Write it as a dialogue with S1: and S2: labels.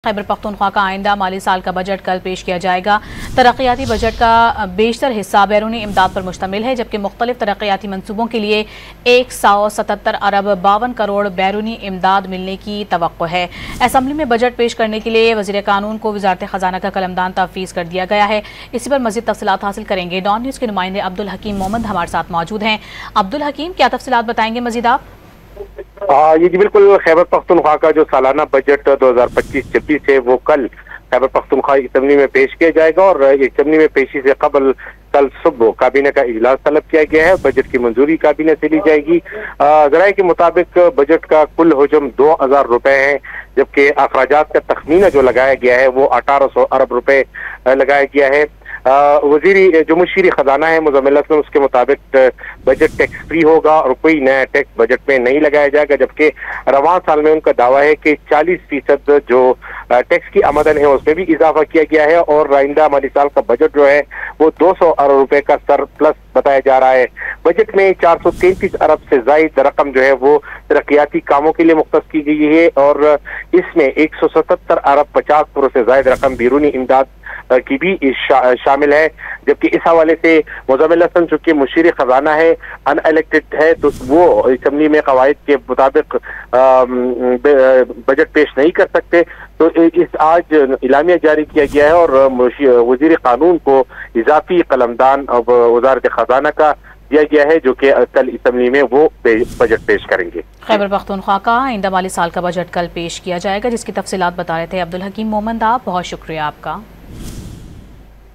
S1: خیبر پختونخوا کا آئندہ مالی سال کا بجٹ کل پیش کیا جائے گا۔ ترقیاتی بجٹ کا بیشتر حصہ بیرونی امداد پر مشتمل ہے، جبکہ مختلف ترقیاتی منصوبوں کے لیے 177 ارب 52 کروڑ بیرونی امداد ملنے کی توقع ہے۔ اسمبلی میں بجٹ پیش کرنے کے لیے وزیر قانون کو وزارت خزانہ کا قلمدان تفویض کر دیا گیا ہے۔ اسی پر مزید تفصیلات حاصل کریں گے۔ ڈان نیوز کے نمائندے عبدالحکیم محمد ہمارے ساتھ موجود ہیں۔ عبدالحکیم، کیا تفصیلات بتائیں گے مزید آپ؟
S2: جی بالکل، خیبر پختونخوا کا جو سالانہ بجٹ 2025-26 ہے وہ کل خیبر پختونخوا اسمبلی میں پیش کیا جائے گا، اور اسمبلی میں پیشی سے قبل کل صبح کابینہ کا اجلاس طلب کیا گیا ہے۔ بجٹ کی منظوری کابینہ سے لی جائے گی۔ ذرائع کے مطابق بجٹ کا کل حجم 2000 روپے ہے، جبکہ اخراجات کا تخمینہ جو لگایا گیا ہے وہ 1800 ارب روپے لگایا گیا ہے۔ جو مشیر خزانہ ہے مزمل اسلم، اس کے مطابق بجٹ ٹیکس فری ہوگا اور کوئی نیا ٹیکس بجٹ میں نہیں لگایا جائے گا، جبکہ رواں سال میں ان کا دعویٰ ہے کہ 40% جو ٹیکس کی آمدن ہے اس میں بھی اضافہ کیا گیا ہے، اور آئندہ مالی سال کا بجٹ جو ہے وہ 200 ارب روپے کا سرپلس بتایا جا رہا ہے۔ بجٹ میں 433 ارب سے زائد رقم جو ہے وہ ترقیاتی کاموں کے لیے مختص کی گئی ہے، اور اس میں 177 ارب 50 کروڑ سے زائد رقم بیرونی امداد کی بھی شامل ہے، جبکہ اس حوالے سے مزمل حسن چونکہ مشیر خزانہ ہے، ان الیکٹڈ ہے، تو وہ اسمبلی میں قواعد کے مطابق بجٹ پیش نہیں کر سکتے۔ تو آج اعلامیہ جاری کیا گیا ہے، اور وزیر قانون کو اضافی قلمدان وزارت خزانہ کا دیا گیا ہے، جو کہ کل اسمبلی میں وہ بجٹ پیش کریں گے۔
S1: خیبر پختونخوا کا آئندہ مالی سال کا بجٹ کل پیش کیا جائے گا، جس کی تفصیلات بتا رہے تھے عبدالحکیم محمد۔ آپ بہت شکریہ آپ کا۔